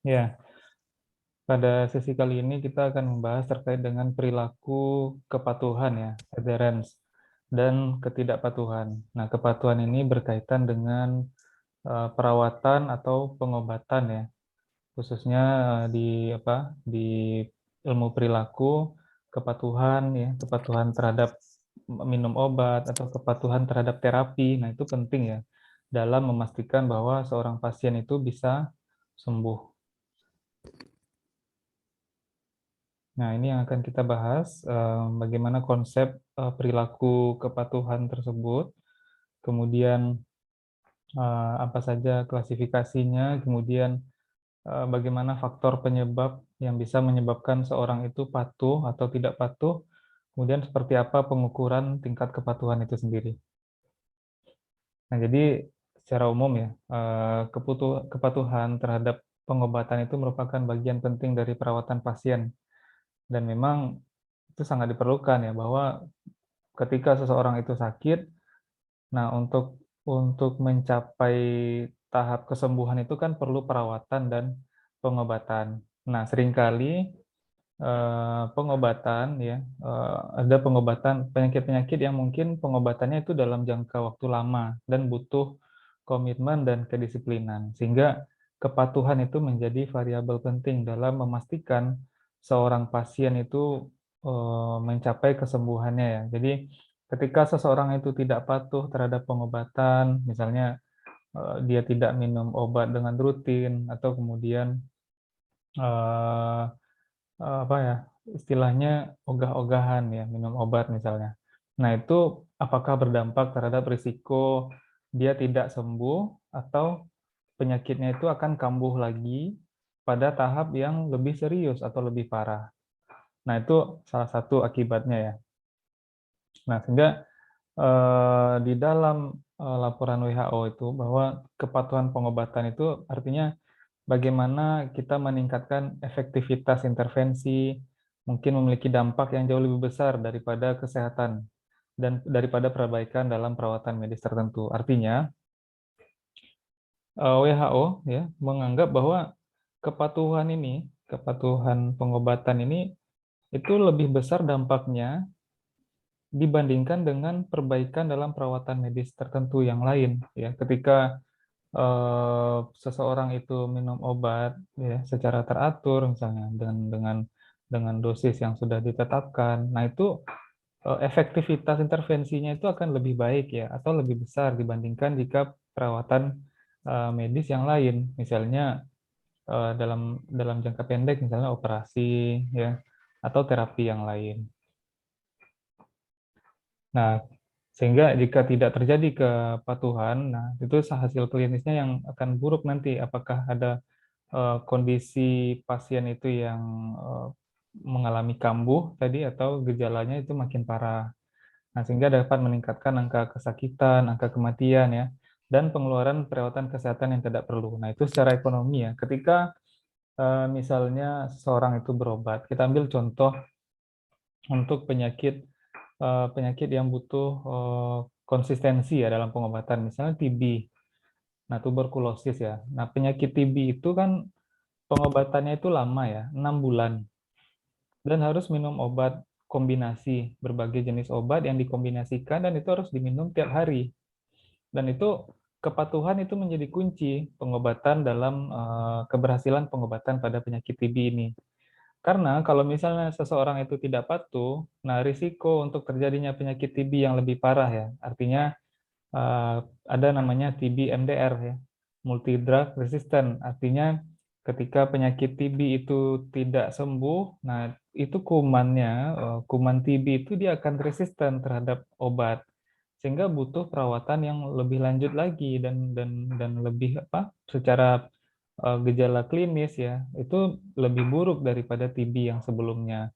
Ya, pada sesi kali ini kita akan membahas terkait dengan perilaku kepatuhan ya, adherence, dan ketidakpatuhan. Nah, kepatuhan ini berkaitan dengan perawatan atau pengobatan ya, khususnya di ilmu perilaku, kepatuhan ya, kepatuhan terhadap minum obat atau kepatuhan terhadap terapi. Nah, itu penting ya dalam memastikan bahwa seorang pasien itu bisa sembuh. Nah, ini yang akan kita bahas, bagaimana konsep perilaku kepatuhan tersebut, kemudian apa saja klasifikasinya, kemudian bagaimana faktor penyebab yang bisa menyebabkan seorang itu patuh atau tidak patuh, kemudian seperti apa pengukuran tingkat kepatuhan itu sendiri. Nah, jadi secara umum ya, kepatuhan terhadap pengobatan itu merupakan bagian penting dari perawatan pasien, dan memang itu sangat diperlukan ya, bahwa ketika seseorang itu sakit, nah untuk mencapai tahap kesembuhan itu kan perlu perawatan dan pengobatan. Nah, seringkali pengobatan ya, ada pengobatan penyakit-penyakit yang mungkin pengobatannya itu dalam jangka waktu lama dan butuh komitmen dan kedisiplinan, sehingga kepatuhan itu menjadi variabel penting dalam memastikan seorang pasien itu mencapai kesembuhannya ya. Jadi ketika seseorang itu tidak patuh terhadap pengobatan, misalnya dia tidak minum obat dengan rutin atau kemudian eh, apa ya, istilahnya ogah-ogahan ya, minum obat misalnya. Nah, itu apakah berdampak terhadap risiko dia tidak sembuh atau penyakitnya itu akan kambuh lagi pada tahap yang lebih serius atau lebih parah. Nah, itu salah satu akibatnya ya. Nah, sehingga di dalam laporan WHO itu bahwa kepatuhan pengobatan itu artinya bagaimana kita meningkatkan efektivitas intervensi, mungkin memiliki dampak yang jauh lebih besar daripada kesehatan dan daripada perbaikan dalam perawatan medis tertentu. Artinya, WHO ya menganggap bahwa kepatuhan pengobatan ini itu lebih besar dampaknya dibandingkan dengan perbaikan dalam perawatan medis tertentu yang lain ya. Ketika seseorang itu minum obat ya secara teratur misalnya dengan dosis yang sudah ditetapkan. Nah, itu efektivitas intervensinya itu akan lebih baik ya atau lebih besar dibandingkan jika perawatan medis yang lain. Misalnya dalam dalam jangka pendek misalnya operasi ya atau terapi yang lain. Nah, sehingga jika tidak terjadi kepatuhan, nah itu hasil klinisnya yang akan buruk nanti. Apakah ada kondisi pasien itu yang mengalami kambuh tadi atau gejalanya itu makin parah. Nah, sehingga dapat meningkatkan angka kesakitan, angka kematian ya, dan pengeluaran perawatan kesehatan yang tidak perlu. Nah, itu secara ekonomi ya. Ketika misalnya seseorang itu berobat, kita ambil contoh untuk penyakit yang butuh konsistensi ya dalam pengobatan, misalnya TB, nah tuberkulosis ya. Nah, penyakit TB itu kan pengobatannya itu lama ya, 6 bulan. Dan harus minum obat kombinasi, berbagai jenis obat yang dikombinasikan dan itu harus diminum tiap hari. Dan itu kepatuhan itu menjadi kunci pengobatan dalam keberhasilan pengobatan pada penyakit TB ini. Karena kalau misalnya seseorang itu tidak patuh, nah risiko untuk terjadinya penyakit TB yang lebih parah ya, artinya ada namanya TB MDR ya, multi drug resistant. Artinya ketika penyakit TB itu tidak sembuh, nah itu kumannya, kuman TB itu dia akan resisten terhadap obat, sehingga butuh perawatan yang lebih lanjut lagi dan lebih secara gejala klinis ya itu lebih buruk daripada TB yang sebelumnya.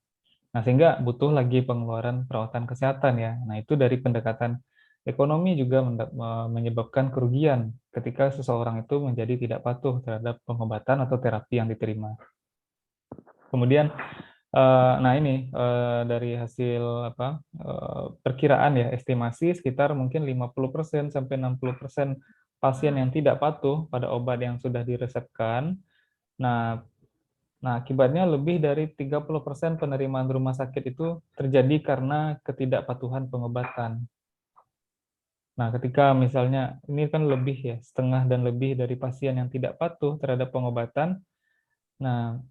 Nah, sehingga butuh lagi pengeluaran perawatan kesehatan ya. Nah, itu dari pendekatan ekonomi juga menyebabkan kerugian ketika seseorang itu menjadi tidak patuh terhadap pengobatan atau terapi yang diterima. Kemudian, nah ini dari hasil perkiraan ya, estimasi sekitar mungkin 50% sampai 60% pasien yang tidak patuh pada obat yang sudah diresepkan Nah, akibatnya lebih dari 30% penerimaan rumah sakit itu terjadi karena ketidakpatuhan pengobatan. Nah, ketika misalnya ini kan lebih ya, setengah dan lebih dari pasien yang tidak patuh terhadap pengobatan. Nah,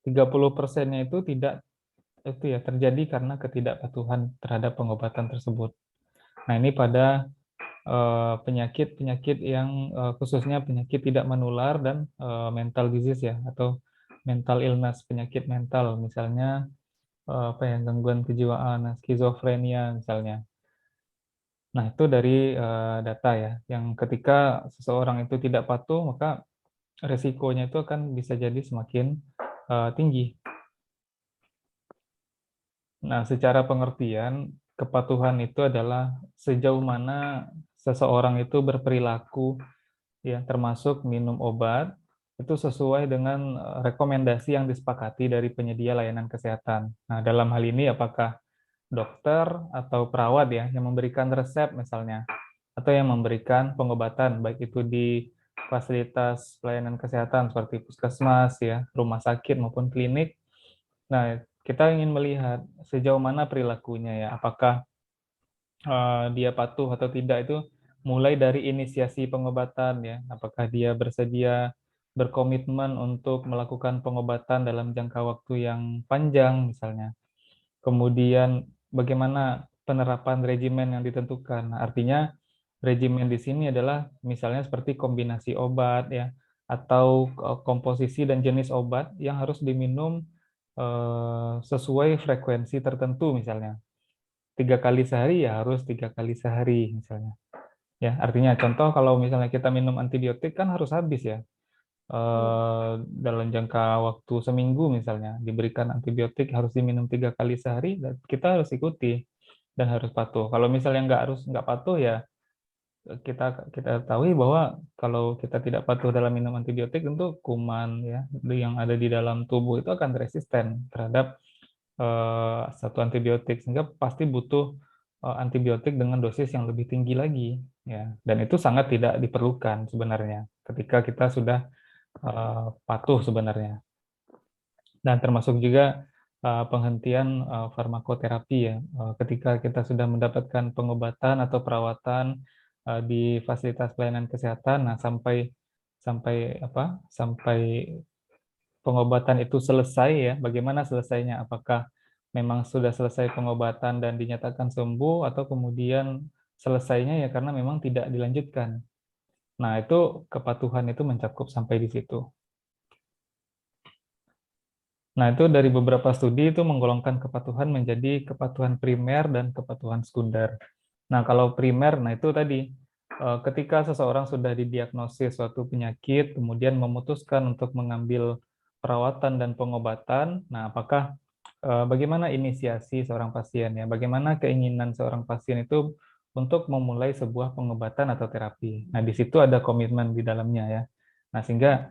30%-nya itu tidak itu ya terjadi karena ketidakpatuhan terhadap pengobatan tersebut. Nah, ini pada penyakit-penyakit yang khususnya penyakit tidak menular dan mental disease ya, atau mental illness, penyakit mental, misalnya apa ya, gangguan kejiwaan, skizofrenia misalnya. Nah, itu dari data ya, yang ketika seseorang itu tidak patuh, maka resikonya itu akan bisa jadi semakin tinggi. Nah, secara pengertian, kepatuhan itu adalah sejauh mana seseorang itu berperilaku, ya, termasuk minum obat, itu sesuai dengan rekomendasi yang disepakati dari penyedia layanan kesehatan. Nah, dalam hal ini apakah dokter atau perawat ya yang memberikan resep misalnya, atau yang memberikan pengobatan, baik itu di fasilitas pelayanan kesehatan seperti puskesmas ya, rumah sakit maupun klinik. Nah, kita ingin melihat sejauh mana perilakunya ya, apakah dia patuh atau tidak itu mulai dari inisiasi pengobatan ya, apakah dia bersedia berkomitmen untuk melakukan pengobatan dalam jangka waktu yang panjang misalnya. Kemudian bagaimana penerapan regimen yang ditentukan. Nah, artinya regimen di sini adalah misalnya seperti kombinasi obat ya, atau komposisi dan jenis obat yang harus diminum sesuai frekuensi tertentu misalnya. 3 kali sehari ya harus 3 kali sehari misalnya. Ya, artinya contoh kalau misalnya kita minum antibiotik kan harus habis ya. Dalam jangka waktu seminggu misalnya diberikan antibiotik harus diminum 3 kali sehari, dan kita harus ikuti dan harus patuh. Kalau misalnya nggak patuh ya kita kita ketahui bahwa kalau kita tidak patuh dalam minum antibiotik, tentu kuman ya yang ada di dalam tubuh itu akan resisten terhadap satu antibiotik, sehingga pasti butuh antibiotik dengan dosis yang lebih tinggi lagi ya, dan itu sangat tidak diperlukan sebenarnya ketika kita sudah patuh sebenarnya. Dan termasuk juga penghentian farmakoterapi ya, ketika kita sudah mendapatkan pengobatan atau perawatan di fasilitas pelayanan kesehatan, nah sampai sampai apa, sampai pengobatan itu selesai ya, bagaimana selesainya? Apakah memang sudah selesai pengobatan dan dinyatakan sembuh, atau kemudian selesainya ya karena memang tidak dilanjutkan. Nah, itu kepatuhan itu mencakup sampai di situ. Nah, itu dari beberapa studi itu menggolongkan kepatuhan menjadi kepatuhan primer dan kepatuhan sekunder. Nah, kalau primer, nah itu tadi, ketika seseorang sudah didiagnosis suatu penyakit, kemudian memutuskan untuk mengambil perawatan dan pengobatan, nah apakah bagaimana inisiasi seorang pasien ya, bagaimana keinginan seorang pasien itu untuk memulai sebuah pengobatan atau terapi. Nah, di situ ada komitmen di dalamnya ya. Nah, sehingga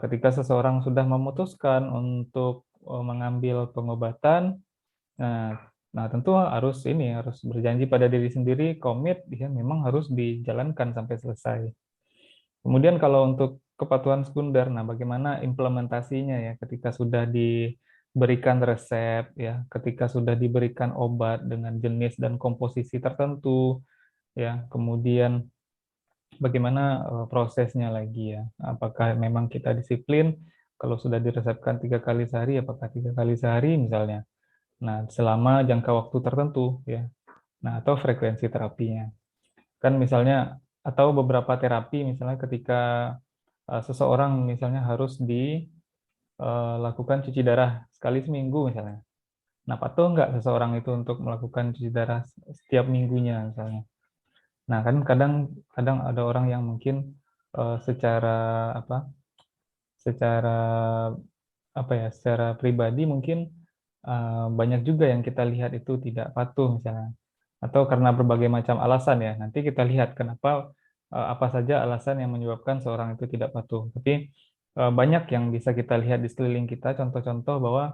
ketika seseorang sudah memutuskan untuk mengambil pengobatan, nah, tentu harus ini harus berjanji pada diri sendiri, komit ya, memang harus dijalankan sampai selesai. Kemudian kalau untuk kepatuhan sekunder, nah bagaimana implementasinya ya ketika sudah diberikan resep ya, ketika sudah diberikan obat dengan jenis dan komposisi tertentu ya, kemudian bagaimana prosesnya lagi ya, apakah memang kita disiplin kalau sudah diresepkan 3 kali sehari, apakah 3 kali sehari misalnya. Nah, selama jangka waktu tertentu ya. Nah, atau frekuensi terapinya. Kan misalnya atau beberapa terapi misalnya ketika seseorang misalnya harus dilakukan cuci darah sekali seminggu misalnya. Nah, patuh nggak seseorang itu untuk melakukan cuci darah setiap minggunya misalnya. Nah, kan kadang kadang ada orang yang mungkin secara apa? Secara apa ya? Secara pribadi mungkin banyak juga yang kita lihat itu tidak patuh misalnya, atau karena berbagai macam alasan ya. Nanti kita lihat kenapa, apa saja alasan yang menyebabkan seorang itu tidak patuh. Tapi banyak yang bisa kita lihat di sekeliling kita, contoh-contoh bahwa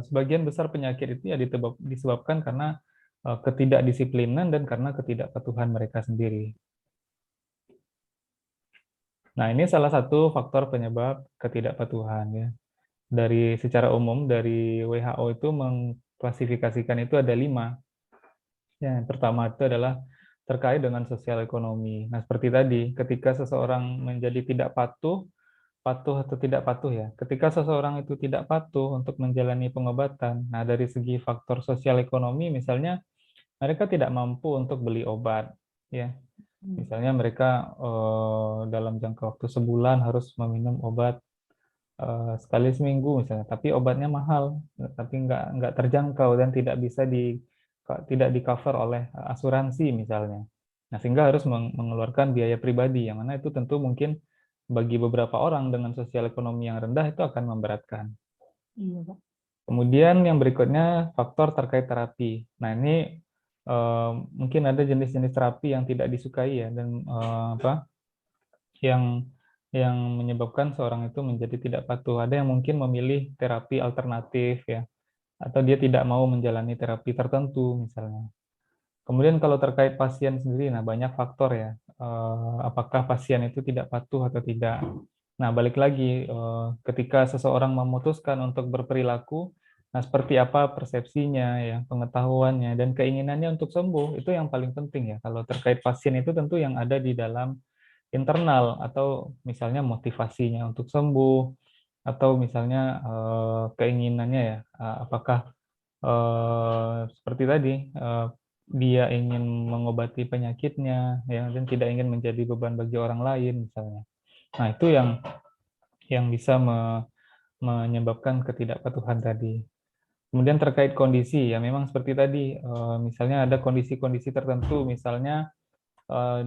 sebagian besar penyakit itu ya disebabkan karena ketidakdisiplinan dan karena ketidakpatuhan mereka sendiri. Nah, ini salah satu faktor penyebab ketidakpatuhan ya. Dari secara umum dari WHO itu mengklasifikasikan itu ada 5. Yang pertama itu adalah terkait dengan sosial ekonomi. Nah, seperti tadi, ketika seseorang menjadi tidak patuh, patuh atau tidak patuh ya. Ketika seseorang itu tidak patuh untuk menjalani pengobatan, nah dari segi faktor sosial ekonomi misalnya mereka tidak mampu untuk beli obat ya. Misalnya mereka dalam jangka waktu sebulan harus meminum obat sekali seminggu misalnya, tapi obatnya mahal, tapi nggak terjangkau dan tidak bisa tidak di cover oleh asuransi misalnya. Nah, sehingga harus mengeluarkan biaya pribadi, yang mana itu tentu mungkin bagi beberapa orang dengan sosial ekonomi yang rendah itu akan memberatkan. Iya, Pak. Kemudian yang berikutnya faktor terkait terapi. Nah, ini mungkin ada jenis-jenis terapi yang tidak disukai ya dan yang menyebabkan seorang itu menjadi tidak patuh. Ada yang mungkin memilih terapi alternatif ya, atau dia tidak mau menjalani terapi tertentu misalnya. Kemudian kalau terkait pasien sendiri, nah banyak faktor ya. Apakah pasien itu tidak patuh atau tidak. Nah, balik lagi, ketika seseorang memutuskan untuk berperilaku, nah seperti apa persepsinya, ya, pengetahuannya, dan keinginannya untuk sembuh, itu yang paling penting ya. Kalau terkait pasien itu tentu yang ada di dalam internal, atau misalnya motivasinya untuk sembuh, atau misalnya keinginannya ya, apakah seperti tadi, dia ingin mengobati penyakitnya, ya, dan tidak ingin menjadi beban bagi orang lain misalnya. Nah, itu yang bisa menyebabkan ketidakpatuhan tadi. Kemudian terkait kondisi, ya memang seperti tadi, misalnya ada kondisi-kondisi tertentu, misalnya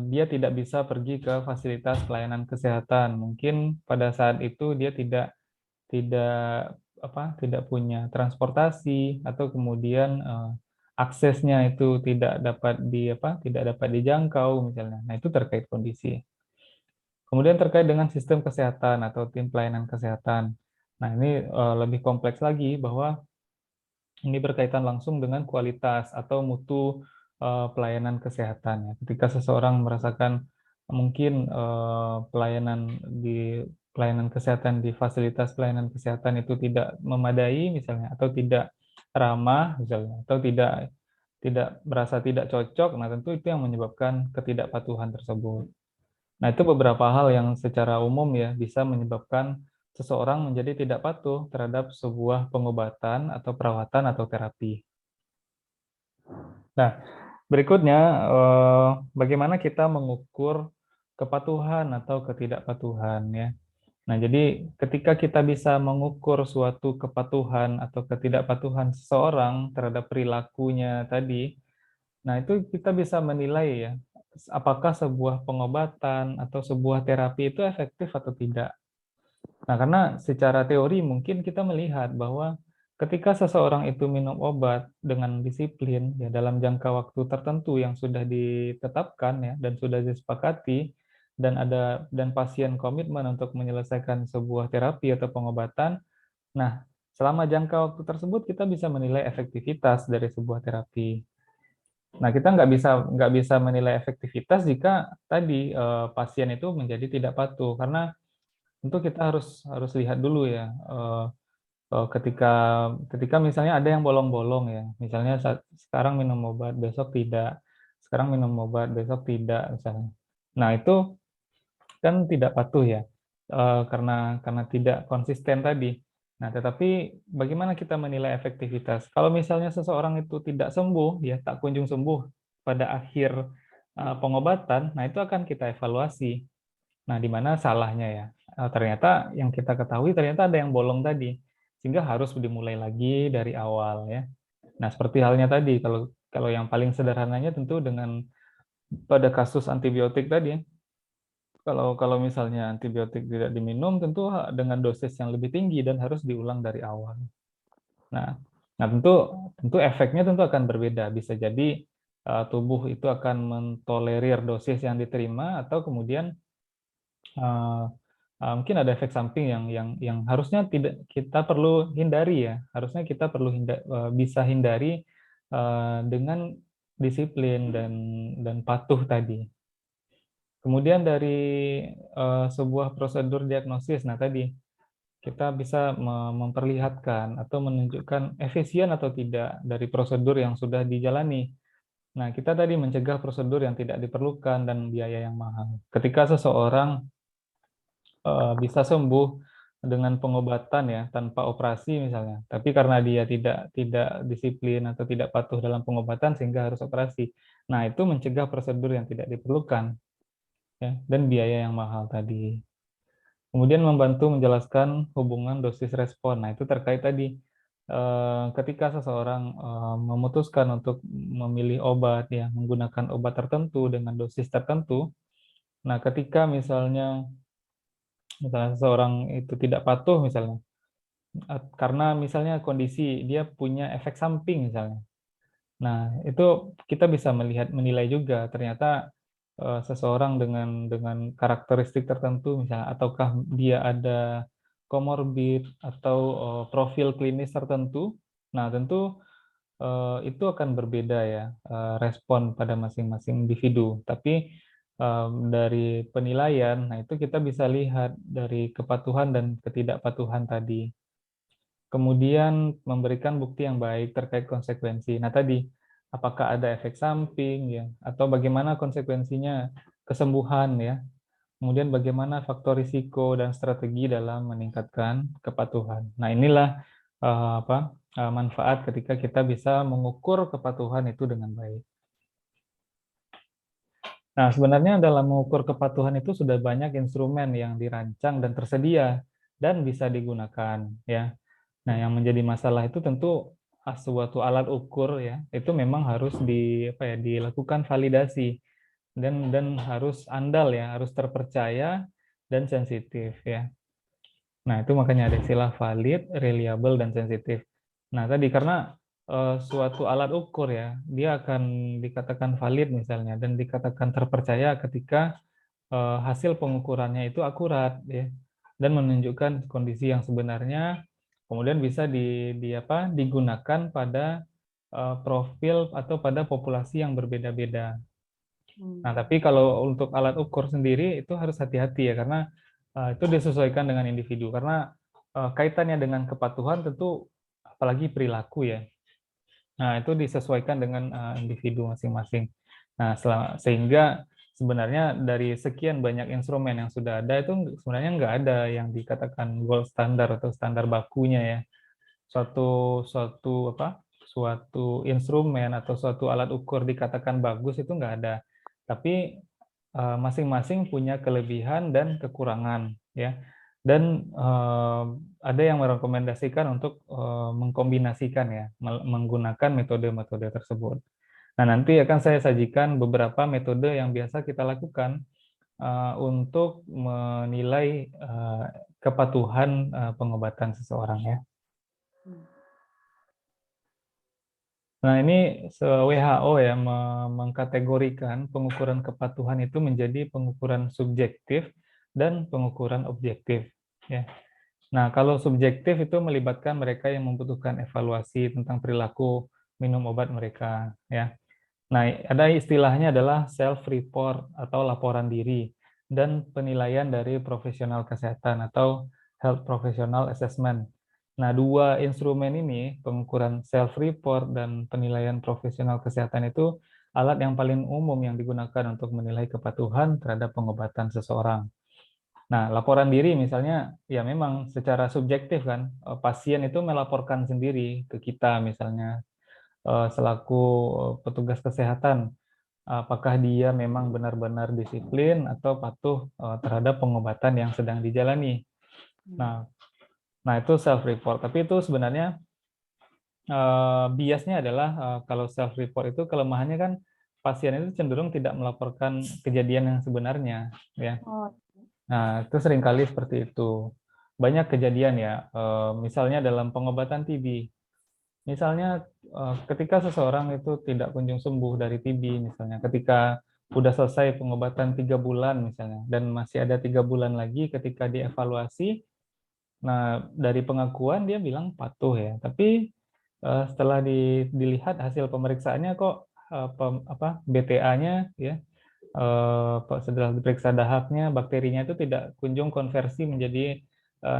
dia tidak bisa pergi ke fasilitas pelayanan kesehatan. Mungkin pada saat itu dia tidak tidak punya transportasi, atau kemudian aksesnya itu tidak dapat dijangkau misalnya. Nah, itu terkait kondisi. Kemudian terkait dengan sistem kesehatan atau tim pelayanan kesehatan. Nah, ini lebih kompleks lagi bahwa ini berkaitan langsung dengan kualitas atau mutu pelayanan kesehatan ya. Ketika seseorang merasakan mungkin pelayanan kesehatan di fasilitas pelayanan kesehatan itu tidak memadai misalnya, atau tidak ramah misalnya, atau tidak tidak merasa tidak cocok, nah tentu itu yang menyebabkan ketidakpatuhan tersebut. Nah, itu beberapa hal yang secara umum ya bisa menyebabkan seseorang menjadi tidak patuh terhadap sebuah pengobatan atau perawatan atau terapi. Nah, berikutnya bagaimana kita mengukur kepatuhan atau ketidakpatuhan ya. Nah, jadi ketika kita bisa mengukur suatu kepatuhan atau ketidakpatuhan seseorang terhadap perilakunya tadi, nah itu kita bisa menilai ya, apakah sebuah pengobatan atau sebuah terapi itu efektif atau tidak. Nah, karena secara teori mungkin kita melihat bahwa ketika seseorang itu minum obat dengan disiplin ya dalam jangka waktu tertentu yang sudah ditetapkan ya dan sudah disepakati, dan pasien komitmen untuk menyelesaikan sebuah terapi atau pengobatan. Nah, selama jangka waktu tersebut kita bisa menilai efektivitas dari sebuah terapi. Nah, kita nggak bisa menilai efektivitas jika tadi pasien itu menjadi tidak patuh, karena tentu kita harus lihat dulu ya, ketika ketika misalnya ada yang bolong-bolong ya, misalnya sekarang minum obat, besok tidak, sekarang minum obat, besok tidak, misalnya. Nah, itu kan tidak patuh ya, karena tidak konsisten tadi. Nah, tetapi bagaimana kita menilai efektivitas? Kalau misalnya seseorang itu tidak sembuh, ya tak kunjung sembuh pada akhir pengobatan, nah itu akan kita evaluasi. Nah, di mana salahnya ya? Ternyata yang kita ketahui ternyata ada yang bolong tadi, sehingga harus dimulai lagi dari awal ya. Nah, seperti halnya tadi, kalau kalau yang paling sederhananya tentu dengan pada kasus antibiotik tadi ya. Kalau kalau misalnya antibiotik tidak diminum, tentu dengan dosis yang lebih tinggi dan harus diulang dari awal. Nah, nah tentu tentu efeknya tentu akan berbeda. Bisa jadi tubuh itu akan mentolerir dosis yang diterima, atau kemudian mungkin ada efek samping yang harusnya tidak kita perlu hindari ya. Harusnya kita perlu bisa hindari dengan disiplin dan patuh tadi. Kemudian dari sebuah prosedur diagnosis, nah tadi kita bisa memperlihatkan atau menunjukkan efisien atau tidak dari prosedur yang sudah dijalani. Nah, kita tadi mencegah prosedur yang tidak diperlukan dan biaya yang mahal. Ketika seseorang bisa sembuh dengan pengobatan ya tanpa operasi misalnya, tapi karena dia tidak disiplin atau tidak patuh dalam pengobatan sehingga harus operasi. Nah, itu mencegah prosedur yang tidak diperlukan ya dan biaya yang mahal tadi. Kemudian membantu menjelaskan hubungan dosis respon. Nah, itu terkait tadi ketika seseorang memutuskan untuk memilih obat ya, menggunakan obat tertentu dengan dosis tertentu. Nah, ketika misalnya seseorang itu tidak patuh misalnya, karena misalnya kondisi dia punya efek samping misalnya. Nah, itu kita bisa menilai juga ternyata seseorang dengan karakteristik tertentu misalnya ataukah dia ada komorbid atau profil klinis tertentu. Nah, tentu itu akan berbeda ya respon pada masing-masing individu. Tapi dari penilaian, nah itu kita bisa lihat dari kepatuhan dan ketidakpatuhan tadi. Kemudian memberikan bukti yang baik terkait konsekuensi. Nah tadi, apakah ada efek samping ya, atau bagaimana konsekuensinya kesembuhan ya. Kemudian bagaimana faktor risiko dan strategi dalam meningkatkan kepatuhan. Nah inilah manfaat ketika kita bisa mengukur kepatuhan itu dengan baik. Nah sebenarnya dalam mengukur kepatuhan itu sudah banyak instrumen yang dirancang dan tersedia dan bisa digunakan ya. Nah, yang menjadi masalah itu tentu suatu alat ukur ya, itu memang harus dilakukan validasi dan harus andal ya, harus terpercaya dan sensitif ya. Nah, itu makanya ada istilah valid, reliable dan sensitif. Nah, tadi karena suatu alat ukur ya, dia akan dikatakan valid misalnya dan dikatakan terpercaya ketika hasil pengukurannya itu akurat ya dan menunjukkan kondisi yang sebenarnya, kemudian bisa digunakan pada profil atau pada populasi yang berbeda-beda. Nah, tapi kalau untuk alat ukur sendiri itu harus hati-hati ya karena itu disesuaikan dengan individu karena kaitannya dengan kepatuhan tentu apalagi perilaku ya. Nah, itu disesuaikan dengan individu masing-masing. Nah, sehingga sebenarnya dari sekian banyak instrumen yang sudah ada itu sebenarnya nggak ada yang dikatakan gold standar atau standar bakunya ya. Suatu suatu apa? Suatu instrumen atau suatu alat ukur dikatakan bagus itu nggak ada. Tapi masing-masing punya kelebihan dan kekurangan ya. Dan ada yang merekomendasikan untuk mengkombinasikan ya, menggunakan metode-metode tersebut. Nah, nanti akan saya sajikan beberapa metode yang biasa kita lakukan untuk menilai kepatuhan pengobatan seseorang ya. Nah, ini WHO ya mengkategorikan pengukuran kepatuhan itu menjadi pengukuran subjektif dan pengukuran objektif ya. Nah, kalau subjektif itu melibatkan mereka yang membutuhkan evaluasi tentang perilaku minum obat mereka ya. Nah, ada istilahnya adalah self report atau laporan diri dan penilaian dari profesional kesehatan atau health professional assessment. Nah, dua instrumen ini, pengukuran self report dan penilaian profesional kesehatan itu alat yang paling umum yang digunakan untuk menilai kepatuhan terhadap pengobatan seseorang. Nah, laporan diri misalnya ya memang secara subjektif kan, pasien itu melaporkan sendiri ke kita misalnya selaku petugas kesehatan, apakah dia memang benar-benar disiplin atau patuh terhadap pengobatan yang sedang dijalani. Nah, itu self report. Tapi itu sebenarnya biasnya adalah kalau self report itu kelemahannya kan pasien itu cenderung tidak melaporkan kejadian yang sebenarnya, ya. Nah, itu seringkali seperti itu. Banyak kejadian ya, misalnya dalam pengobatan TB. Misalnya ketika seseorang itu tidak kunjung sembuh dari TB, misalnya ketika sudah selesai pengobatan 3 bulan misalnya, dan masih ada 3 bulan lagi ketika dievaluasi, nah dari pengakuan dia bilang patuh ya, tapi setelah dilihat hasil pemeriksaannya kok BTA-nya ya setelah diperiksa dahaknya, bakterinya itu tidak kunjung konversi menjadi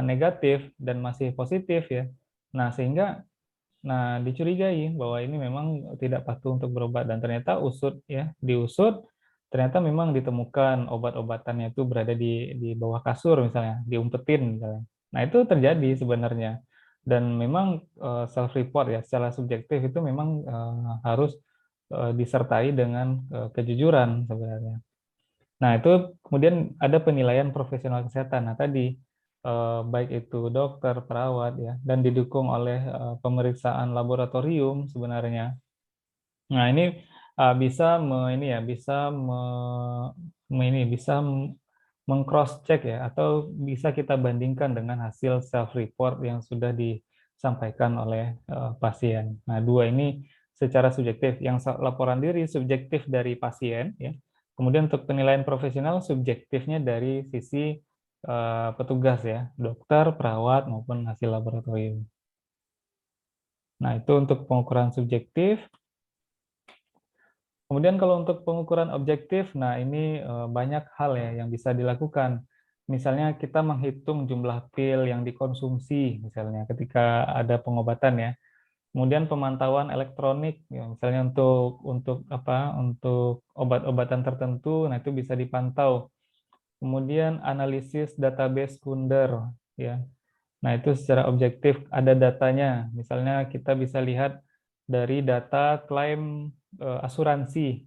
negatif dan masih positif ya. Nah, sehingga dicurigai bahwa ini memang tidak patuh untuk berobat dan ternyata diusut, ternyata memang ditemukan obat-obatannya itu berada di bawah kasur misalnya, diumpetin misalnya. Nah, itu terjadi sebenarnya. Dan memang self report ya secara subjektif itu memang harus disertai dengan kejujuran sebenarnya. Nah, itu kemudian ada penilaian profesional kesehatan. Nah, tadi baik itu dokter, perawat ya, dan didukung oleh pemeriksaan laboratorium sebenarnya. Nah, ini bisa ini ya, bisa meng-cross check ya, atau bisa kita bandingkan dengan hasil self report yang sudah disampaikan oleh pasien. Nah, dua ini secara subjektif, yang laporan diri subjektif dari pasien ya. Kemudian untuk penilaian profesional subjektifnya dari sisi petugas ya, dokter, perawat maupun hasil laboratorium. Nah, itu untuk pengukuran subjektif. Kemudian kalau untuk pengukuran objektif, nah ini banyak hal ya yang bisa dilakukan. Misalnya kita menghitung jumlah pil yang dikonsumsi, misalnya ketika ada pengobatan ya. Kemudian pemantauan elektronik, ya, misalnya untuk obat-obatan tertentu, nah itu bisa dipantau. Kemudian analisis database sekunder, ya. Nah, itu secara objektif ada datanya. Misalnya kita bisa lihat dari data klaim asuransi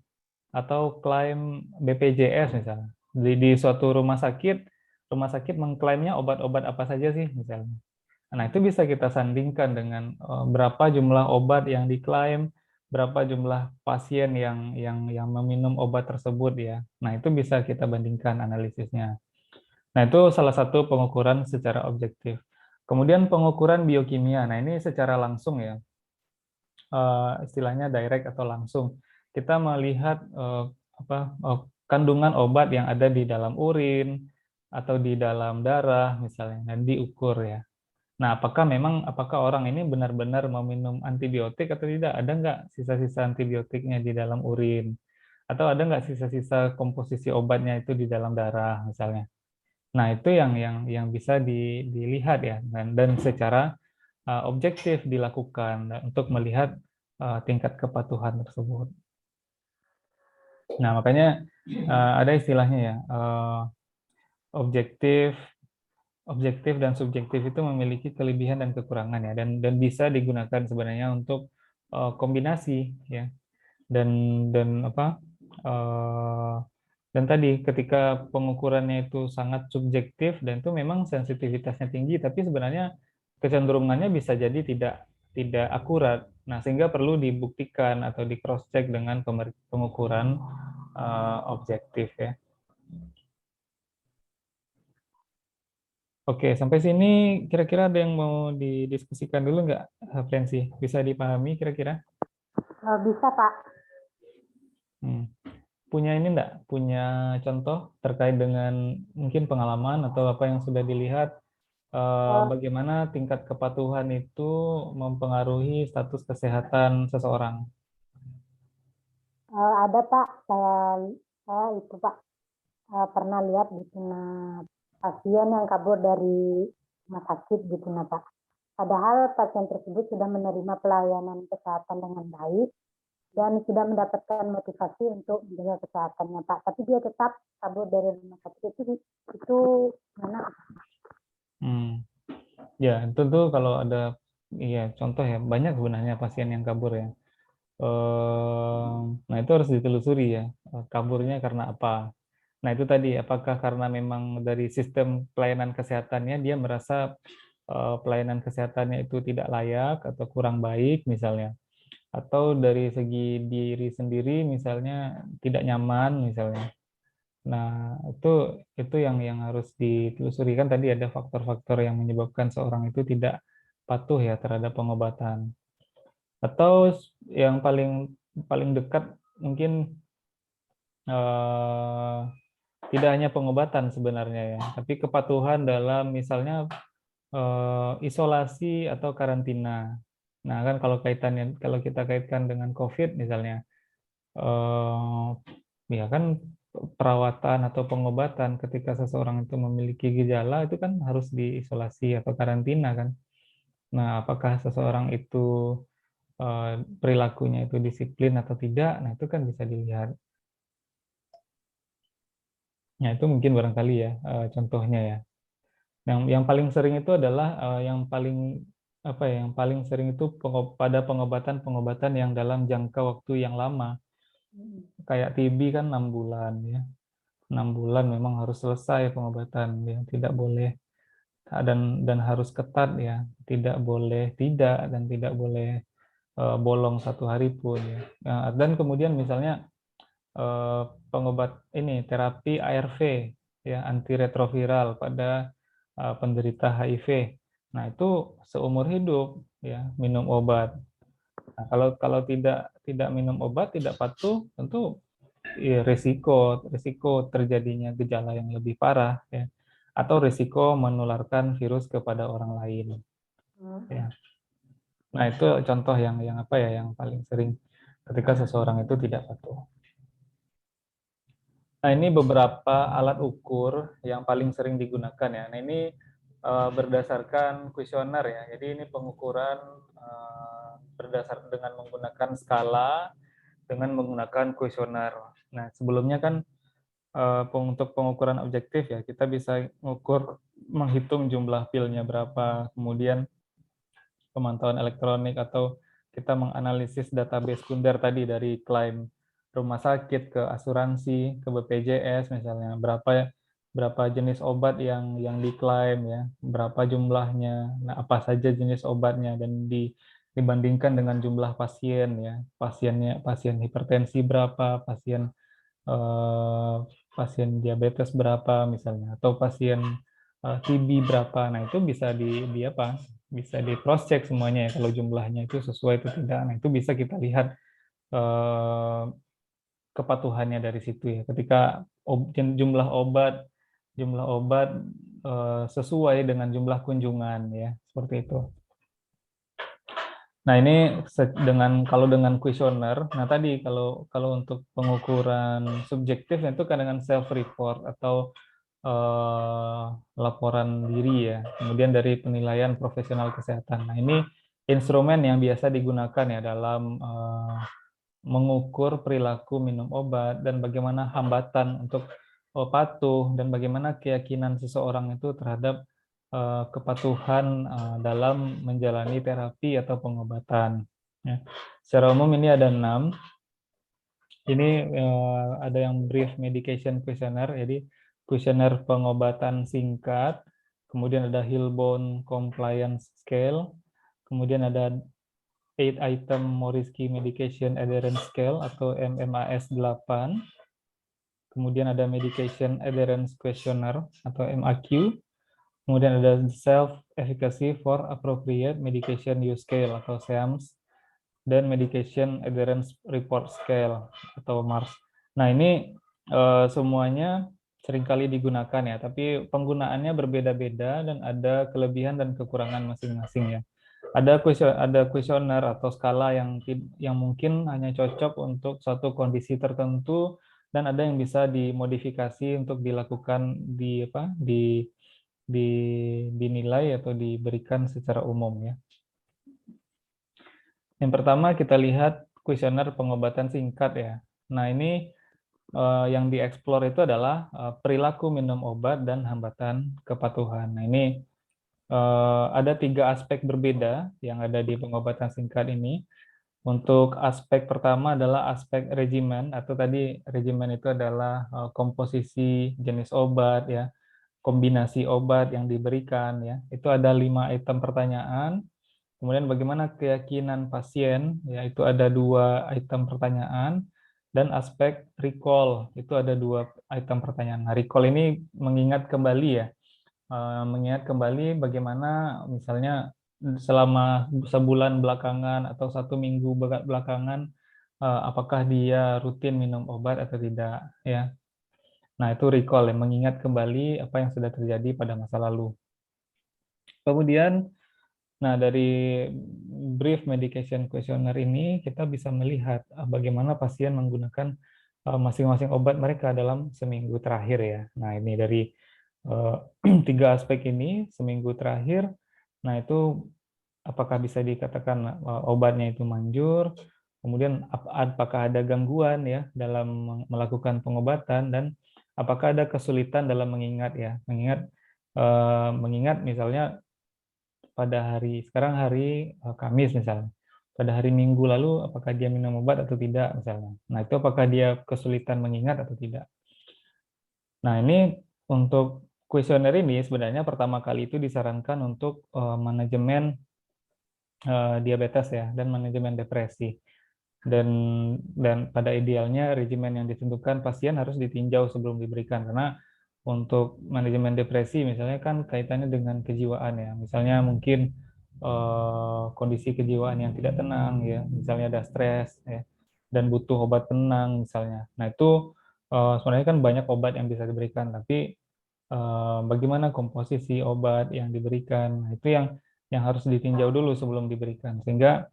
atau klaim BPJS misalnya. Di suatu rumah sakit mengklaimnya obat-obat apa saja sih misalnya. Nah, itu bisa kita sandingkan dengan berapa jumlah obat yang diklaim, berapa jumlah pasien yang meminum obat tersebut ya. Nah, itu bisa kita bandingkan analisisnya. Nah, itu salah satu pengukuran secara objektif. Kemudian pengukuran biokimia. Nah, ini secara langsung ya, istilahnya direct atau langsung. Kita melihat kandungan obat yang ada di dalam urin atau di dalam darah misalnya, dan diukur ya. Nah, apakah orang ini benar-benar meminum antibiotik atau tidak? Ada nggak sisa-sisa antibiotiknya di dalam urin? Atau ada nggak sisa-sisa komposisi obatnya itu di dalam darah misalnya? Nah, itu yang bisa dilihat ya, dan secara objektif dilakukan untuk melihat tingkat kepatuhan tersebut. Nah, makanya ada istilahnya ya, objektif, dan subjektif itu memiliki kelebihan dan kekurangan ya, dan bisa digunakan sebenarnya untuk kombinasi ya, dan eh, dan tadi ketika pengukurannya itu sangat subjektif dan itu memang sensitivitasnya tinggi, tapi sebenarnya kecenderungannya bisa jadi tidak akurat. Nah, sehingga perlu dibuktikan atau di cross check dengan pengukuran objektif ya. Oke, sampai sini kira-kira ada yang mau didiskusikan dulu nggak, Frenzy? Bisa dipahami kira-kira? Bisa, Pak. Punya ini enggak? Punya contoh terkait dengan mungkin pengalaman atau apa yang sudah dilihat, bagaimana tingkat kepatuhan itu mempengaruhi status kesehatan seseorang? Ada, Pak. Saya itu, Pak, pernah lihat gitu, pasien yang kabur dari rumah sakit gitu, Pak. Padahal pasien tersebut sudah menerima pelayanan kesehatan dengan baik dan sudah mendapatkan motivasi untuk menjaga kesehatannya, Pak. Tapi dia tetap kabur dari rumah sakit itu mana? Ya, tentu kalau ada contoh ya, banyak sebenarnya pasien yang kabur ya. Nah, itu harus ditelusuri ya, kaburnya karena apa. Nah, itu tadi, apakah karena memang dari sistem pelayanan kesehatannya dia merasa pelayanan kesehatannya itu tidak layak atau kurang baik misalnya, atau dari segi diri sendiri misalnya tidak nyaman misalnya. Nah, itu yang harus ditelusuri, kan tadi ada faktor-faktor yang menyebabkan seorang itu tidak patuh ya terhadap pengobatan. Atau yang paling paling dekat mungkin eh, tidak hanya pengobatan sebenarnya ya, tapi kepatuhan dalam misalnya isolasi atau karantina. Nah, kan kalau kita kaitkan dengan COVID misalnya, ya kan perawatan atau pengobatan ketika seseorang itu memiliki gejala itu kan harus diisolasi atau karantina kan. Nah, apakah seseorang itu perilakunya itu disiplin atau tidak? Nah, itu kan bisa dilihat. Nah, itu mungkin barangkali ya contohnya ya. Yang paling sering itu adalah yang paling apa ya, yang paling sering itu pada pengobatan-pengobatan yang dalam jangka waktu yang lama. Kayak TB kan 6 bulan ya. 6 bulan memang harus selesai pengobatan ya, tidak boleh dan harus ketat ya, tidak boleh tidak dan tidak boleh bolong 1 hari pun ya. Dan kemudian misalnya pengobat ini terapi ARV ya, antiretroviral pada penderita HIV. Nah, itu seumur hidup ya minum obat. Nah, kalau tidak minum obat, tidak patuh, tentu ya, risiko terjadinya gejala yang lebih parah ya, atau risiko menularkan virus kepada orang lain ya. Nah, itu contoh yang apa ya, yang paling sering ketika seseorang itu tidak patuh. Nah, ini beberapa alat ukur yang paling sering digunakan ya. Nah, ini berdasarkan kuesioner ya. Jadi ini pengukuran berdasar dengan menggunakan skala dengan menggunakan kuesioner. Nah, sebelumnya kan untuk pengukuran objektif ya, kita bisa menghitung jumlah pilnya berapa, kemudian pemantauan elektronik atau kita menganalisis database sekunder tadi dari klaim rumah sakit ke asuransi ke BPJS misalnya berapa jenis obat yang diklaim ya, berapa jumlahnya, nah apa saja jenis obatnya dan dibandingkan dengan jumlah pasien ya, pasien hipertensi berapa, eh, pasien diabetes berapa misalnya, atau pasien TB berapa. Nah, itu bisa di apa? Bisa di cross check semuanya ya kalau jumlahnya itu sesuai atau tidak. Nah, itu bisa kita lihat eh, kepatuhannya dari situ ya. Ketika jumlah obat sesuai dengan jumlah kunjungan ya, seperti itu. Nah, ini kalau dengan kuesioner, nah tadi kalau untuk pengukuran subjektif itu kan dengan self report atau laporan diri ya. Kemudian dari penilaian profesional kesehatan. Nah, ini instrumen yang biasa digunakan ya dalam mengukur perilaku minum obat dan bagaimana hambatan untuk patuh dan bagaimana keyakinan seseorang itu terhadap kepatuhan dalam menjalani terapi atau pengobatan. Ya. Secara umum ini ada 6. Ini ada yang brief medication questionnaire, jadi kuesioner pengobatan singkat, kemudian ada Hillbone Compliance Scale, kemudian ada 8 Item Morisky Medication Adherence Scale atau MMAS 8, kemudian ada Medication Adherence Questionnaire atau MAQ, kemudian ada Self Efficacy for Appropriate Medication Use Scale atau SEAMS, dan Medication Adherence Report Scale atau MARS. Nah, ini semuanya seringkali digunakan ya, tapi penggunaannya berbeda-beda dan ada kelebihan dan kekurangan masing-masing ya. Ada kuesioner atau skala yang mungkin hanya cocok untuk suatu kondisi tertentu dan ada yang bisa dimodifikasi untuk dilakukan dinilai atau diberikan secara umum ya. Yang pertama kita lihat kuesioner pengobatan singkat ya. Nah, ini yang dieksplor itu adalah perilaku minum obat dan hambatan kepatuhan. Nah, ini ada 3 aspek berbeda yang ada di pengobatan singkat ini. Untuk aspek pertama adalah aspek regimen, atau tadi regimen itu adalah komposisi jenis obat ya, kombinasi obat yang diberikan ya. Itu ada 5 item pertanyaan. Kemudian bagaimana keyakinan pasien, yaitu ada 2 item pertanyaan, dan aspek recall, itu ada 2 item pertanyaan. Nah, recall ini mengingat kembali ya, mengingat kembali bagaimana misalnya selama sebulan belakangan atau 1 minggu belakangan, apakah dia rutin minum obat atau tidak ya. Nah, itu recall ya, mengingat kembali apa yang sudah terjadi pada masa lalu. Kemudian nah, dari brief medication questionnaire ini kita bisa melihat bagaimana pasien menggunakan masing-masing obat mereka dalam seminggu terakhir ya. Nah, ini dari tiga aspek ini, seminggu terakhir, nah itu apakah bisa dikatakan obatnya itu manjur, kemudian apakah ada gangguan ya dalam melakukan pengobatan, dan apakah ada kesulitan dalam mengingat ya, mengingat misalnya pada sekarang hari Kamis misalnya, pada hari Minggu lalu apakah dia minum obat atau tidak misalnya. Nah, itu apakah dia kesulitan mengingat atau tidak. Nah, ini untuk kuesioner ini sebenarnya pertama kali itu disarankan untuk manajemen diabetes ya, dan manajemen depresi. Dan pada idealnya regimen yang ditentukan pasien harus ditinjau sebelum diberikan, karena untuk manajemen depresi misalnya kan kaitannya dengan kejiwaan ya, misalnya mungkin kondisi kejiwaan yang tidak tenang ya, misalnya ada stres ya, dan butuh obat penenang misalnya. Nah, itu sebenarnya kan banyak obat yang bisa diberikan, tapi bagaimana komposisi obat yang diberikan, nah, itu yang harus ditinjau dulu sebelum diberikan, sehingga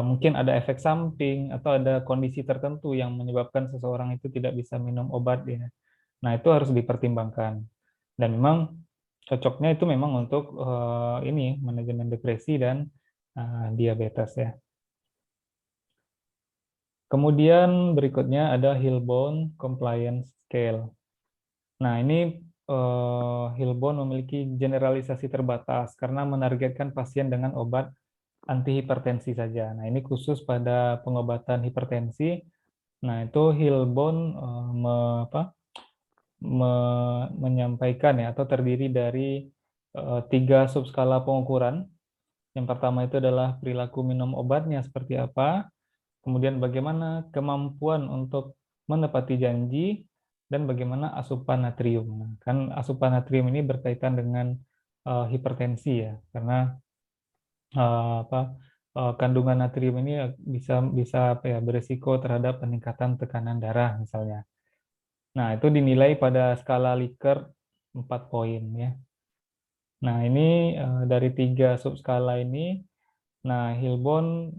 mungkin ada efek samping atau ada kondisi tertentu yang menyebabkan seseorang itu tidak bisa minum obat ya. Nah, itu harus dipertimbangkan. Dan memang cocoknya itu memang untuk ini manajemen depresi dan diabetes ya. Kemudian berikutnya ada Hillbone Compliance Scale. Nah, ini Hillbone memiliki generalisasi terbatas karena menargetkan pasien dengan obat antihipertensi saja. Nah, ini khusus pada pengobatan hipertensi. Nah, itu Hillbone menyampaikan ya, atau terdiri dari 3 subskala pengukuran. Yang pertama itu adalah perilaku minum obatnya seperti apa, kemudian bagaimana kemampuan untuk menepati janji, dan bagaimana asupan natrium. Nah, kan asupan natrium ini berkaitan dengan hipertensi ya, karena kandungan natrium ini bisa bisa apa ya, berisiko terhadap peningkatan tekanan darah misalnya. Nah, itu dinilai pada skala Likert 4 poin ya. Nah, ini dari 3 subskala ini, nah Hillbone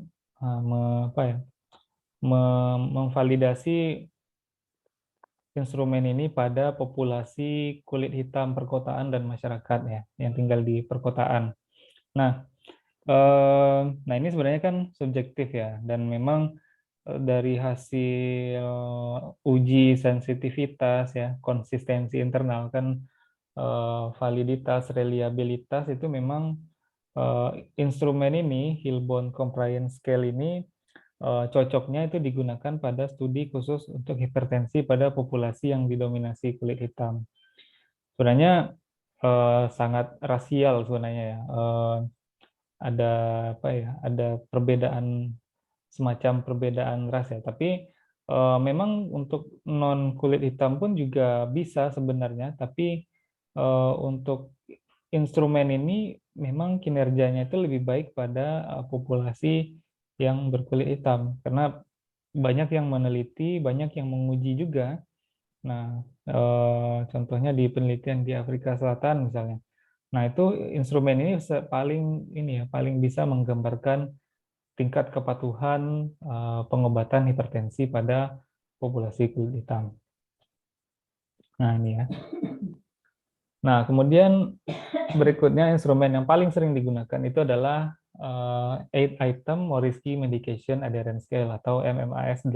memvalidasi instrumen ini pada populasi kulit hitam perkotaan dan masyarakat ya, yang tinggal di perkotaan. Nah, nah ini sebenarnya kan subjektif ya, dan memang dari hasil uji sensitivitas ya, konsistensi internal kan, validitas, reliabilitas itu memang instrumen ini, Hillbone Compliance Scale ini cocoknya itu digunakan pada studi khusus untuk hipertensi pada populasi yang didominasi kulit hitam. Sebenarnya sangat rasial sebenarnya ya. Ada apa ya? Ada perbedaan, semacam perbedaan ras ya. Tapi memang untuk non kulit hitam pun juga bisa sebenarnya. Tapi untuk instrumen ini memang kinerjanya itu lebih baik pada populasi yang berkulit hitam, karena banyak yang meneliti, banyak yang menguji juga. Nah, contohnya di penelitian di Afrika Selatan misalnya. Nah, itu instrumen ini paling bisa menggambarkan tingkat kepatuhan pengobatan hipertensi pada populasi kulit hitam. Nah, ini ya. Nah, kemudian berikutnya instrumen yang paling sering digunakan itu adalah 8-item Morisky Medication Adherence Scale atau MMAS 8.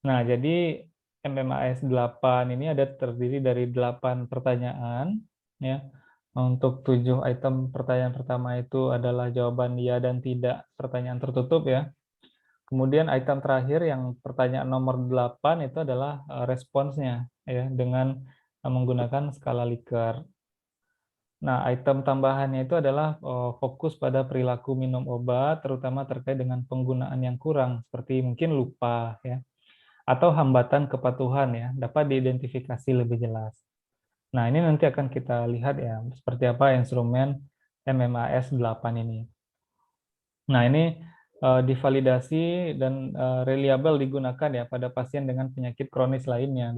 Nah, jadi MMAS 8 ini terdiri dari 8 pertanyaan ya. Untuk 7 item pertanyaan pertama itu adalah jawaban ya dan tidak, pertanyaan tertutup ya. Kemudian item terakhir yang pertanyaan nomor 8 itu adalah responsnya ya, dengan menggunakan skala Likert. Nah, item tambahannya itu adalah fokus pada perilaku minum obat, terutama terkait dengan penggunaan yang kurang, seperti mungkin lupa ya, atau hambatan kepatuhan ya, dapat diidentifikasi lebih jelas. Nah, ini nanti akan kita lihat ya, seperti apa instrumen MMAS 8 ini. Nah, ini divalidasi dan reliable digunakan ya pada pasien dengan penyakit kronis lainnya,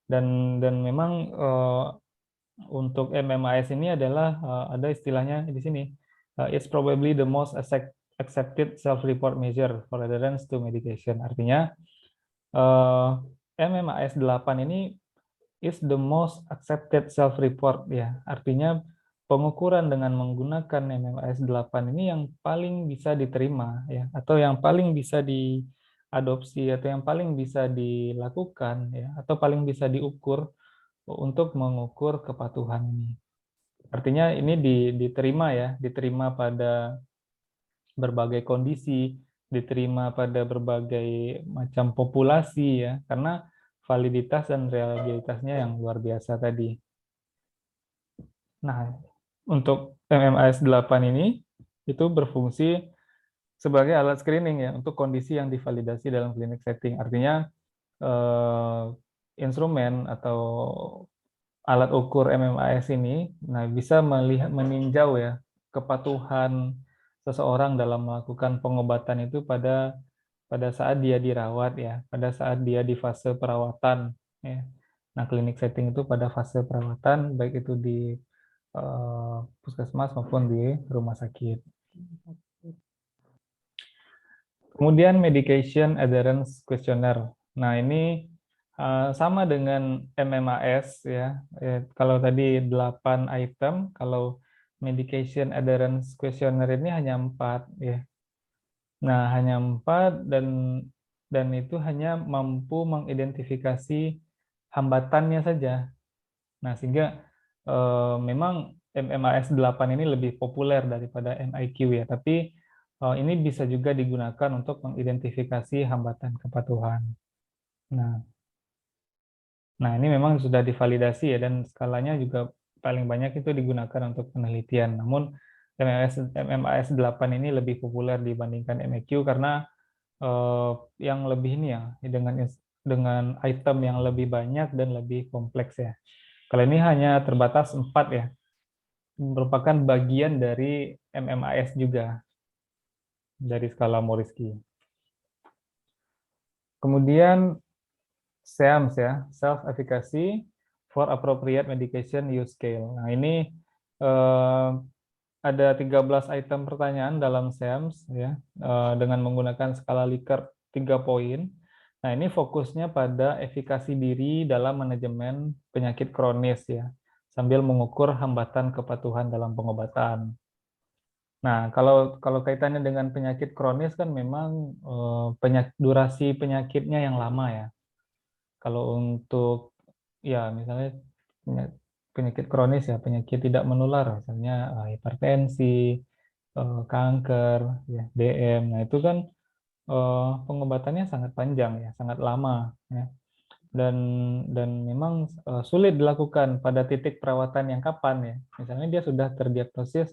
dan memang untuk MMAS ini adalah ada istilahnya di sini, it's probably the most accepted self-report measure for adherence to medication. Artinya MMAS 8 ini is the most accepted self-report ya. Artinya pengukuran dengan menggunakan MMAS 8 ini yang paling bisa diterima ya, atau yang paling bisa diadopsi atau yang paling bisa dilakukan ya, atau paling bisa diukur untuk mengukur kepatuhan ini. Artinya ini diterima ya, diterima pada berbagai kondisi, diterima pada berbagai macam populasi ya, karena validitas dan reliabilitasnya yang luar biasa tadi. Nah, untuk MMAS 8 ini itu berfungsi sebagai alat screening ya untuk kondisi yang divalidasi dalam clinic setting. Artinya instrumen atau alat ukur MMAS ini bisa meninjau ya kepatuhan seseorang dalam melakukan pengobatan itu pada saat dia dirawat ya, pada saat dia di fase perawatan ya. Nah, clinic setting itu pada fase perawatan baik itu di puskesmas maupun di rumah sakit. Kemudian medication adherence questionnaire. Nah, ini sama dengan MMAS ya. Kalau tadi 8 item, kalau medication adherence questionnaire ini hanya 4 ya. Nah, hanya 4 dan itu hanya mampu mengidentifikasi hambatannya saja. Nah, sehingga memang MMAS 8 ini lebih populer daripada MIQ ya, tapi ini bisa juga digunakan untuk mengidentifikasi hambatan kepatuhan. Nah, ini memang sudah divalidasi ya, dan skalanya juga paling banyak itu digunakan untuk penelitian. Namun MMAS 8 ini lebih populer dibandingkan MIQ karena yang lebih ini ya, dengan item yang lebih banyak dan lebih kompleks ya. Kalau ini hanya terbatas 4 ya, merupakan bagian dari MMAS juga, dari skala Morisky. Kemudian SEAMS ya, Self Efficacy for Appropriate Medication Use Scale. Nah, ini ada 13 item pertanyaan dalam SEAMS ya, dengan menggunakan skala Likert 3 poin. Nah, ini fokusnya pada efikasi diri dalam manajemen penyakit kronis ya, sambil mengukur hambatan kepatuhan dalam pengobatan. Nah, kalau kaitannya dengan penyakit kronis kan memang durasi penyakitnya yang lama ya. Kalau untuk ya misalnya penyakit kronis ya, penyakit tidak menular, misalnya hipertensi, kanker, ya, DM. Nah, itu kan pengobatannya sangat panjang ya, sangat lama ya. Dan memang sulit dilakukan pada titik perawatan yang kapan ya. Misalnya dia sudah terdiagnosis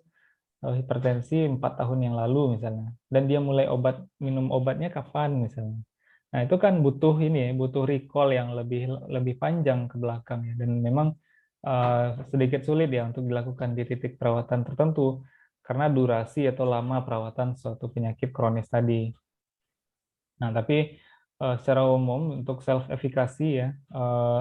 hipertensi 4 tahun yang lalu misalnya, dan dia mulai minum obatnya kapan misalnya. Nah, itu kan butuh ini ya, butuh recall yang lebih panjang ke belakang ya, dan memang sedikit sulit ya untuk dilakukan di titik perawatan tertentu karena durasi atau lama perawatan suatu penyakit kronis tadi. Nah, tapi secara umum untuk self efficacy ya,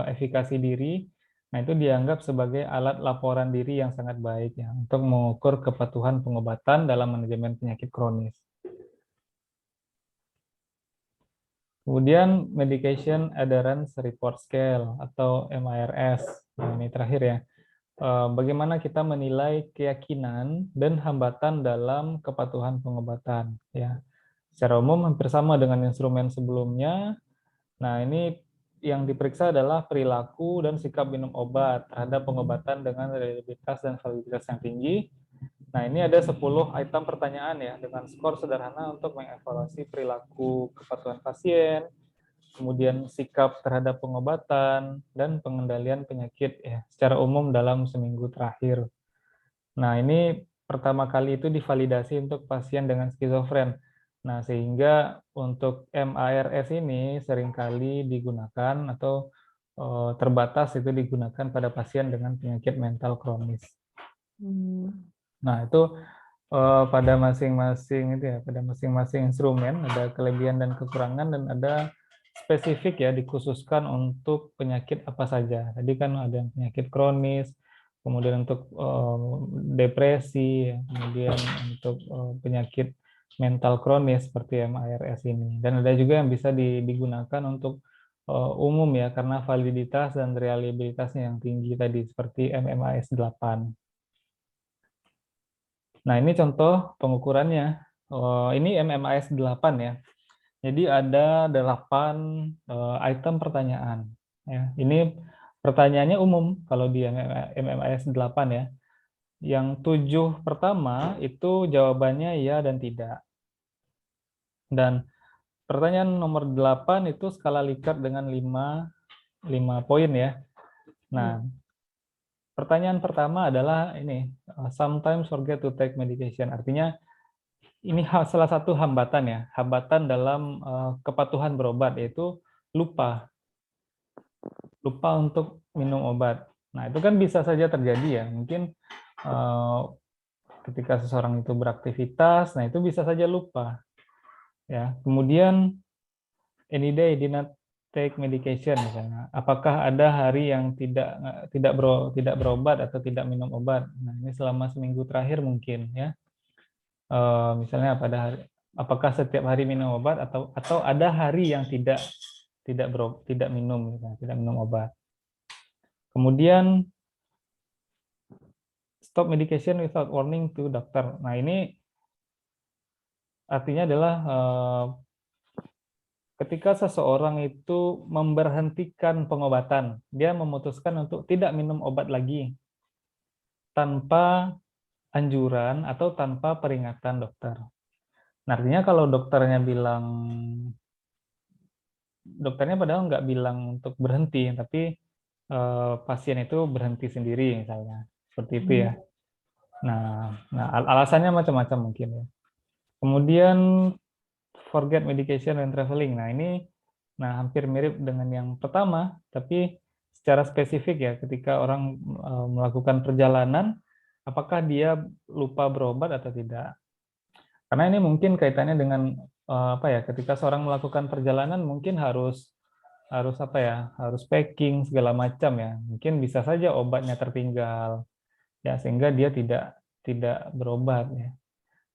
efikasi diri, nah itu dianggap sebagai alat laporan diri yang sangat baik ya untuk mengukur kepatuhan pengobatan dalam manajemen penyakit kronis. Kemudian Medication Adherence Report Scale atau MARS. Nah, ini terakhir ya. Bagaimana kita menilai keyakinan dan hambatan dalam kepatuhan pengobatan ya. Secara umum hampir sama dengan instrumen sebelumnya. Nah, ini yang diperiksa adalah perilaku dan sikap minum obat terhadap pengobatan dengan reliabilitas dan validitas yang tinggi. Nah, ini ada 10 item pertanyaan ya dengan skor sederhana untuk mengevaluasi perilaku kepatuhan pasien, kemudian sikap terhadap pengobatan, dan pengendalian penyakit ya secara umum dalam seminggu terakhir. Nah, ini pertama kali itu divalidasi untuk pasien dengan skizofren. Nah, sehingga untuk MARS ini seringkali digunakan atau terbatas itu digunakan pada pasien dengan penyakit mental kronis. Nah, itu pada masing-masing itu ya, pada masing-masing instrumen ada kelebihan dan kekurangan, dan ada spesifik ya dikhususkan untuk penyakit apa saja. Tadi kan ada penyakit kronis, kemudian untuk depresi, kemudian untuk penyakit mental kronis seperti MARS ini. Dan ada juga yang bisa digunakan untuk umum ya, karena validitas dan reliabilitasnya yang tinggi tadi, seperti MMAS 8. Nah, ini contoh pengukurannya. Ini MMAS 8 ya. Jadi ada 8 item pertanyaan. Ya, ini pertanyaannya umum kalau di MMAS 8 ya. Yang 7 pertama itu jawabannya ya dan tidak. Dan pertanyaan nomor 8 itu skala Likert dengan 5 poin ya. Nah, pertanyaan pertama adalah ini, sometimes forget to take medication. Artinya ini salah satu hambatan ya, hambatan dalam kepatuhan berobat, yaitu lupa untuk minum obat. Nah, itu kan bisa saja terjadi ya. Mungkin ketika seseorang itu beraktivitas, nah itu bisa saja lupa. Ya, kemudian any day did not take medication misalnya. Apakah ada hari yang tidak berobat atau tidak minum obat? Nah, ini selama seminggu terakhir mungkin ya. Misalnya apakah setiap hari minum obat atau ada hari yang tidak minum, misalnya, tidak minum obat. Kemudian stop medication without warning to doctor. Nah, ini artinya adalah ketika seseorang itu memberhentikan pengobatan, dia memutuskan untuk tidak minum obat lagi tanpa anjuran atau tanpa peringatan dokter. Nah, artinya kalau dokternya padahal nggak bilang untuk berhenti, tapi pasien itu berhenti sendiri misalnya, seperti itu ya. Nah, alasannya macam-macam mungkin ya. Kemudian forget medication when traveling. Nah, ini hampir mirip dengan yang pertama, tapi secara spesifik ya, ketika orang melakukan perjalanan, apakah dia lupa berobat atau tidak? Karena ini mungkin kaitannya dengan apa ya, ketika seorang melakukan perjalanan mungkin harus apa ya, harus packing segala macam ya. Mungkin bisa saja obatnya tertinggal ya, sehingga dia tidak berobat ya.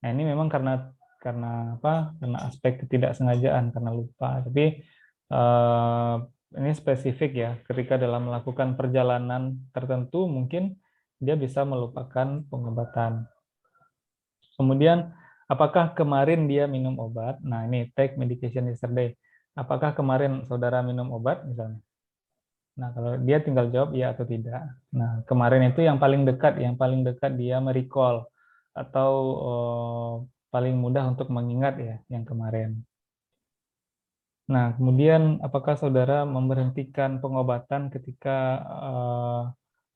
Nah, ini memang karena apa? Karena aspek ketidaksengajaan, karena lupa. Tapi ini spesifik ya, ketika dalam melakukan perjalanan tertentu mungkin dia bisa melupakan pengobatan. Kemudian, apakah kemarin dia minum obat? Nah, ini take medication yesterday. Apakah kemarin saudara minum obat misalnya? Nah, kalau dia tinggal jawab ya atau tidak. Nah, kemarin itu yang paling dekat dia merecall atau paling mudah untuk mengingat ya yang kemarin. Nah, kemudian apakah saudara memberhentikan pengobatan ketika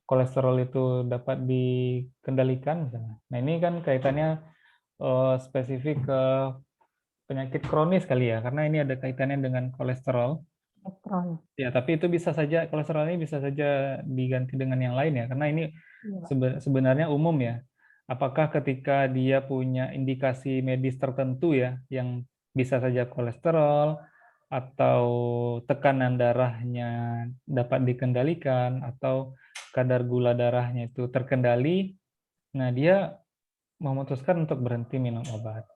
kolesterol itu dapat dikendalikan misalnya. Nah, ini kan kaitannya spesifik ke penyakit kronis kali ya, karena ini ada kaitannya dengan kolesterol. Ya, tapi itu bisa saja, kolesterol ini bisa saja diganti dengan yang lain ya, karena ini sebenarnya umum ya. Apakah ketika dia punya indikasi medis tertentu ya, yang bisa saja kolesterol, atau tekanan darahnya dapat dikendalikan, atau kadar gula darahnya itu terkendali, nah dia memutuskan untuk berhenti minum obat.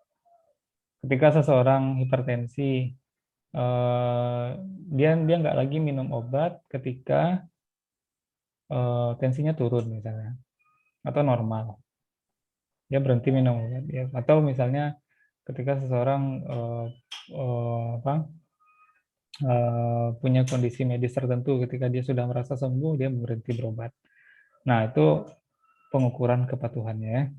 Ketika seseorang hipertensi, dia nggak lagi minum obat ketika tensinya turun misalnya, atau normal, dia berhenti minum obat ya. Atau misalnya ketika seseorang punya kondisi medis tertentu, ketika dia sudah merasa sembuh dia berhenti berobat. Nah, itu pengukuran kepatuhannya.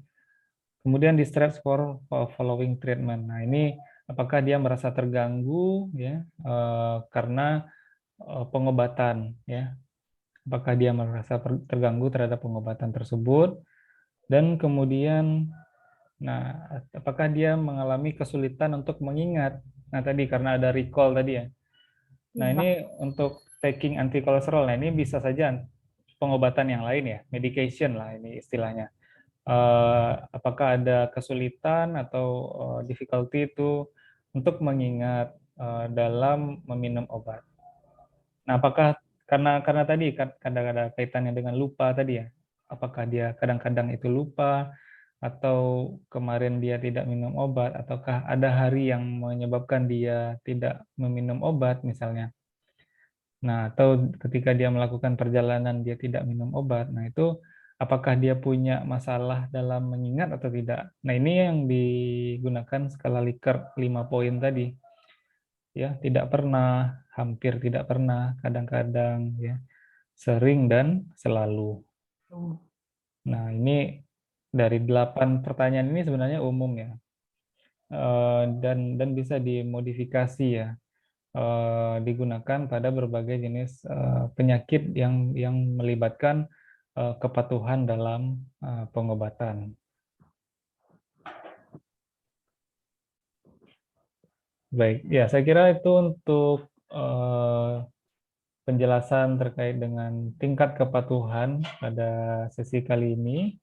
Kemudian distress for following treatment. Nah, ini apakah dia merasa terganggu ya karena pengobatan ya. Apakah dia merasa terganggu terhadap pengobatan tersebut, dan kemudian apakah dia mengalami kesulitan untuk mengingat. Nah, tadi karena ada recall tadi ya. Nah, ini untuk taking antikolesterol. Nah, ini bisa saja pengobatan yang lain ya, medication lah ini istilahnya. Apakah ada kesulitan atau difficulty itu untuk mengingat dalam meminum obat. Nah, apakah karena tadi kadang-kadang kaitannya dengan lupa tadi ya, apakah dia kadang-kadang itu lupa atau kemarin dia tidak minum obat, ataukah ada hari yang menyebabkan dia tidak meminum obat misalnya. Nah, atau ketika dia melakukan perjalanan dia tidak minum obat. Nah, itu apakah dia punya masalah dalam mengingat atau tidak? Nah, ini yang digunakan skala Likert 5 poin tadi. Ya, tidak pernah, hampir tidak pernah, kadang-kadang ya, sering dan selalu. Nah, ini dari 8 pertanyaan ini sebenarnya umum ya. Dan bisa dimodifikasi ya, digunakan pada berbagai jenis penyakit yang melibatkan kepatuhan dalam pengobatan. Baik, ya saya kira itu untuk penjelasan terkait dengan tingkat kepatuhan pada sesi kali ini.